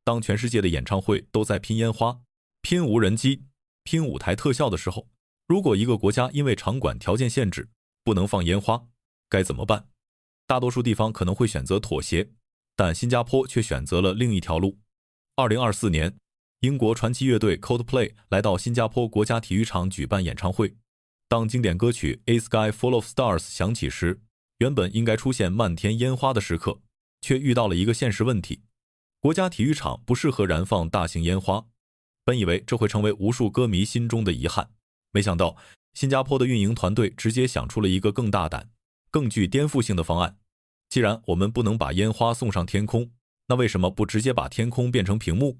当全世界的演唱会都在拼烟花、拼无人机、拼舞台特效的时候，如果一个国家因为场馆条件限制不能放烟花，该怎么办？大多数地方可能会选择妥协，但新加坡却选择了另一条路。2024年，英国传奇乐队 Coldplay 来到新加坡国家体育场举办演唱会。当经典歌曲 A Sky Full of Stars 响起时，原本应该出现漫天烟花的时刻，却遇到了一个现实问题。国家体育场不适合燃放大型烟花，本以为这会成为无数歌迷心中的遗憾，没想到新加坡的运营团队直接想出了一个更大胆、更具颠覆性的方案。既然我们不能把烟花送上天空，那为什么不直接把天空变成屏幕？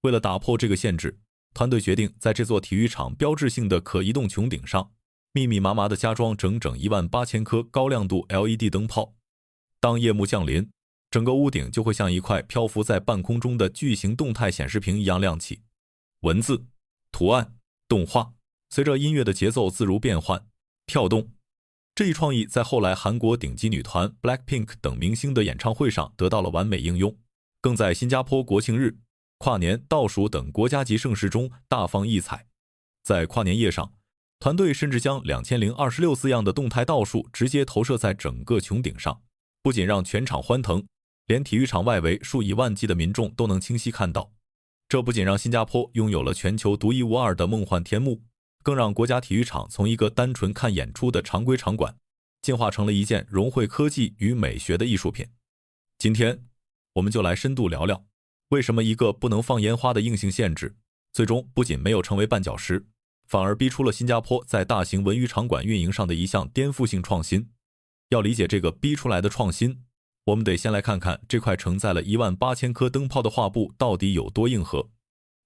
为了打破这个限制，团队决定在这座体育场标志性的可移动穹顶上密密麻麻地加装整整18000颗高亮度 LED 灯泡。当夜幕降临，整个屋顶就会像一块漂浮在半空中的巨型动态显示屏一样亮起，文字、图案、动画随着音乐的节奏自如变换、跳动。这一创意在后来韩国顶级女团 Blackpink 等明星的演唱会上得到了完美应用，更在新加坡国庆日、跨年倒数等国家级盛事中大放异彩。在跨年夜上，团队甚至将2026字样的动态倒数直接投射在整个穹顶上，不仅让全场欢腾，连体育场外围数以万计的民众都能清晰看到。这不仅让新加坡拥有了全球独一无二的梦幻天幕，更让国家体育场从一个单纯看演出的常规场馆，进化成了一件融汇科技与美学的艺术品。今天，我们就来深度聊聊，为什么一个不能放烟花的硬性限制，最终不仅没有成为绊脚石，反而逼出了新加坡在大型文娱场馆运营上的一项颠覆性创新。要理解这个逼出来的创新，我们得先来看看这块承载了18000颗灯泡的画布到底有多硬核。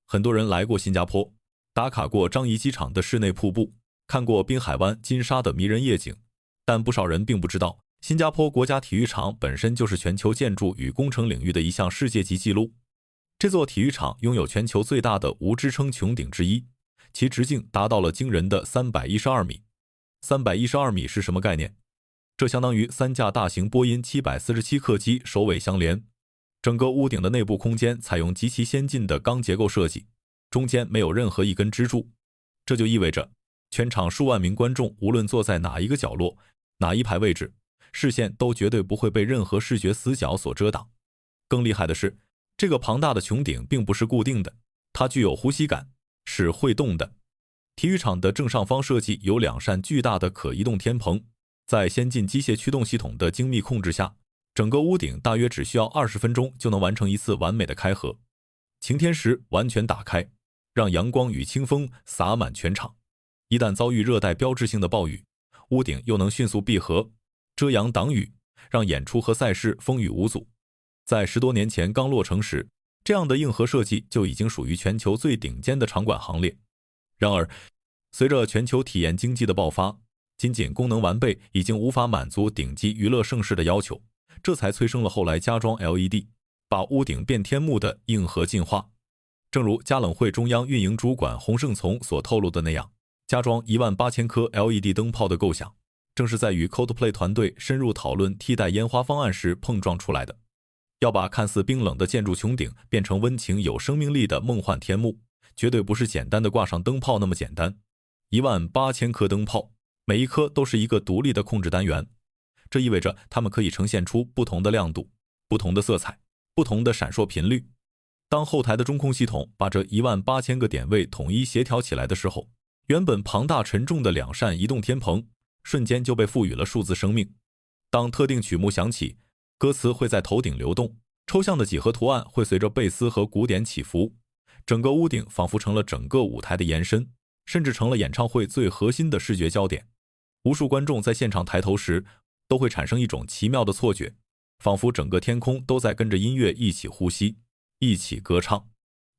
很多人来过新加坡，打卡过樟宜机场的室内瀑布，看过滨海湾金沙的迷人夜景，但不少人并不知道，新加坡国家体育场本身就是全球建筑与工程领域的一项世界级纪录。这座体育场拥有全球最大的无支撑穹顶之一，其直径达到了惊人的312米。312米是什么概念？这相当于3架大型波音747客机首尾相连。整个屋顶的内部空间采用极其先进的钢结构设计，中间没有任何一根支柱。这就意味着全场数万名观众无论坐在哪一个角落、哪一排位置，视线都绝对不会被任何视觉死角所遮挡。更厉害的是，这个庞大的穹顶并不是固定的，它具有呼吸感，是会动的。体育场的正上方设计有2扇巨大的可移动天棚，在先进机械驱动系统的精密控制下，整个屋顶大约只需要20分钟就能完成一次完美的开合。晴天时完全打开，让阳光与清风洒满全场。一旦遭遇热带标志性的暴雨，屋顶又能迅速闭合，遮阳挡雨，让演出和赛事风雨无阻。在10多年前刚落成时，这样的硬核设计就已经属于全球最顶尖的场馆行列。然而，随着全球体验经济的爆发，仅仅功能完备已经无法满足顶级娱乐盛事的要求，这才催生了后来加装 LED， 把屋顶变天幕的硬核进化。正如嘉冷会中央运营主管洪胜从所透露的那样，加装18000颗 LED 灯泡的构想，正是在与 Coldplay 团队深入讨论替代烟花方案时碰撞出来的。要把看似冰冷的建筑穹顶变成温情有生命力的梦幻天幕，绝对不是简单的挂上灯泡那么简单。18000颗灯泡，每一颗都是一个独立的控制单元，这意味着它们可以呈现出不同的亮度、不同的色彩、不同的闪烁频率。当后台的中控系统把这18000个点位统一协调起来的时候，原本庞大沉重的2扇移动天棚瞬间就被赋予了数字生命。当特定曲目响起，歌词会在头顶流动，抽象的几何图案会随着贝斯和鼓点起伏，整个屋顶仿佛成了整个舞台的延伸，甚至成了演唱会最核心的视觉焦点。无数观众在现场抬头时，都会产生一种奇妙的错觉，仿佛整个天空都在跟着音乐一起呼吸，一起歌唱。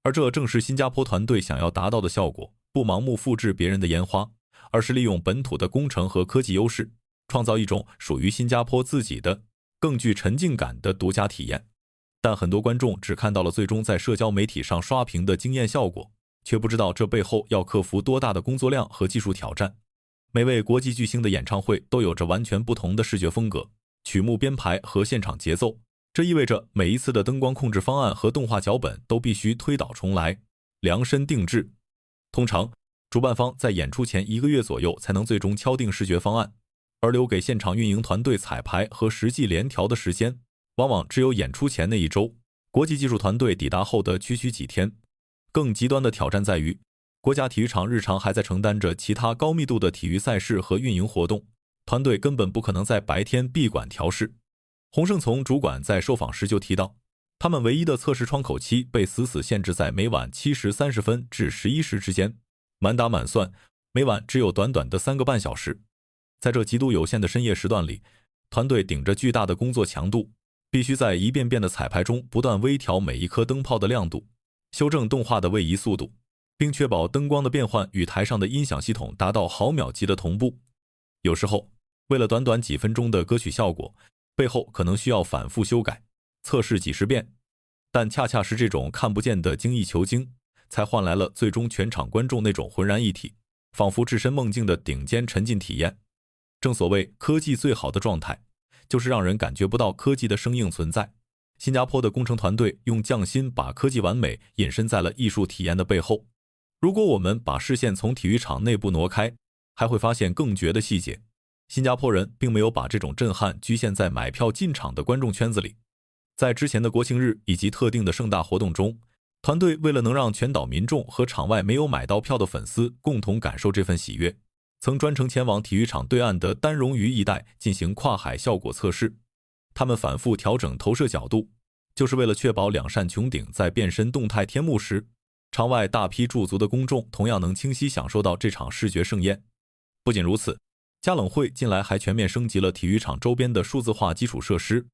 而这正是新加坡团队想要达到的效果，不盲目复制别人的烟花，而是利用本土的工程和科技优势，创造一种属于新加坡自己的更具沉浸感的独家体验。但很多观众只看到了最终在社交媒体上刷屏的惊艳效果，却不知道这背后要克服多大的工作量和技术挑战。每位国际巨星的演唱会都有着完全不同的视觉风格、曲目编排和现场节奏，这意味着每一次的灯光控制方案和动画脚本都必须推倒重来，量身定制。通常，主办方在演出前1个月左右才能最终敲定视觉方案，而留给现场运营团队彩排和实际联调的时间，往往只有演出前那1周，国际技术团队抵达后的区几天。更极端的挑战在于，国家体育场日常还在承担着其他高密度的体育赛事和运营活动，团队根本不可能在白天闭馆调试。洪胜从主管在受访时就提到，他们唯一的测试窗口期被死限制在每晚7时30分至11时之间，满打满算，每晚只有短短的3个半小时。在这极度有限的深夜时段里，团队顶着巨大的工作强度，必须在一遍遍的彩排中不断微调每一颗灯泡的亮度，修正动画的位移速度，并确保灯光的变换与台上的音响系统达到毫秒级的同步。有时候，为了短短几分钟的歌曲效果，背后可能需要反复修改、测试几10遍，但恰恰是这种看不见的精益求精，才换来了最终全场观众那种浑然一体、仿佛置身梦境的顶尖沉浸体验。正所谓科技最好的状态，就是让人感觉不到科技的生硬存在。新加坡的工程团队用匠心把科技完美隐身在了艺术体验的背后。如果我们把视线从体育场内部挪开，还会发现更绝的细节。新加坡人并没有把这种震撼局限在买票进场的观众圈子里。在之前的国庆日以及特定的盛大活动中，团队为了能让全岛民众和场外没有买到票的粉丝共同感受这份喜悦，曾专程前往体育场对岸的丹绒鱼一带进行跨海效果测试。他们反复调整投射角度，就是为了确保2扇穹顶在变身动态天幕时，场外大批驻足的公众同样能清晰享受到这场视觉盛宴。不仅如此，加冷会近来还全面升级了体育场周边的数字化基础设施，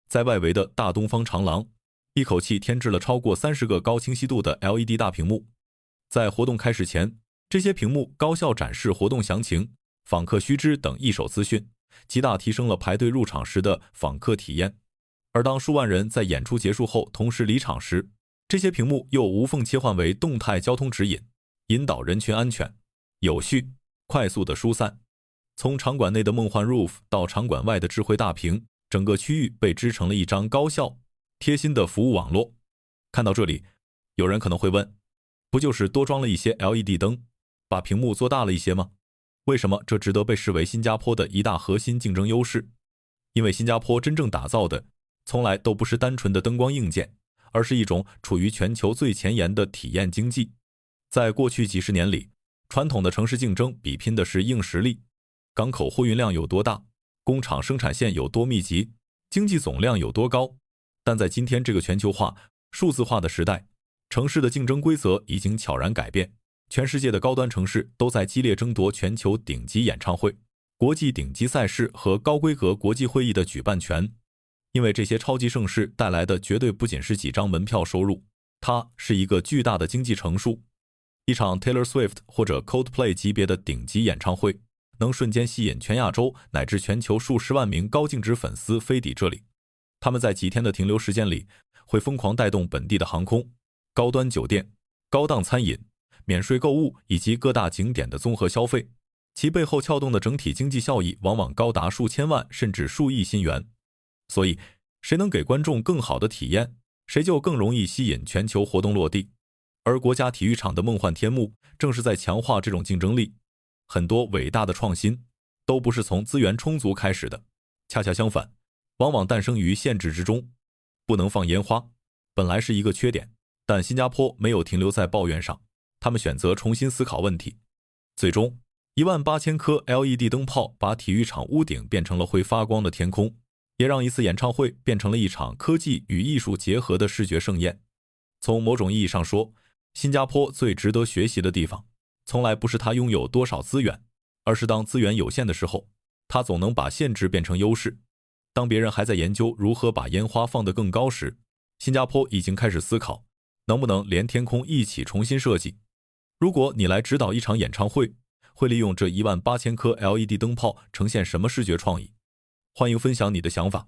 在外围的大东方长廊，一口气添置了超过30个高清晰度的 LED 大屏幕。在活动开始前，这些屏幕高效展示活动详情、访客须知等一手资讯，极大提升了排队入场时的访客体验。而当数万人在演出结束后同时离场时，这些屏幕又无缝切换为动态交通指引，引导人群安全、有序、快速的疏散。从场馆内的梦幻 roof 到场馆外的智慧大屏，整个区域被织成了一张高效、贴心的服务网络。看到这里，有人可能会问，不就是多装了一些 LED 灯，把屏幕做大了一些吗？为什么这值得被视为新加坡的一大核心竞争优势？因为新加坡真正打造的从来都不是单纯的灯光硬件，而是一种处于全球最前沿的体验经济。在过去几十年里，传统的城市竞争比拼的是硬实力，港口货运量有多大，工厂生产线有多密集，经济总量有多高。但在今天这个全球化、数字化的时代，城市的竞争规则已经悄然改变，全世界的高端城市都在激烈争夺全球顶级演唱会、国际顶级赛事和高规格国际会议的举办权。因为这些超级盛事带来的绝对不仅是几张门票收入，它是一个巨大的经济乘数。一场 Taylor Swift 或者 Coldplay 级别的顶级演唱会，能瞬间吸引全亚洲乃至全球数十万名高净值粉丝飞抵这里。他们在几天的停留时间里，会疯狂带动本地的航空、高端酒店、高档餐饮、免税购物以及各大景点的综合消费，其背后撬动的整体经济效益往往高达数千万甚至数亿新元。所以，谁能给观众更好的体验，谁就更容易吸引全球活动落地。而国家体育场的梦幻天幕正是在强化这种竞争力。很多伟大的创新都不是从资源充足开始的，恰恰相反，往往诞生于限制之中。不能放烟花本来是一个缺点，但新加坡没有停留在抱怨上，他们选择重新思考问题。最终，18000颗 LED 灯泡把体育场屋顶变成了会发光的天空，也让一次演唱会变成了一场科技与艺术结合的视觉盛宴。从某种意义上说，新加坡最值得学习的地方，从来不是它拥有多少资源，而是当资源有限的时候，它总能把限制变成优势。当别人还在研究如何把烟花放得更高时，新加坡已经开始思考，能不能连天空一起重新设计。如果你来指导一场演唱会，会利用这18000颗 LED 灯泡呈现什么视觉创意？欢迎分享你的想法。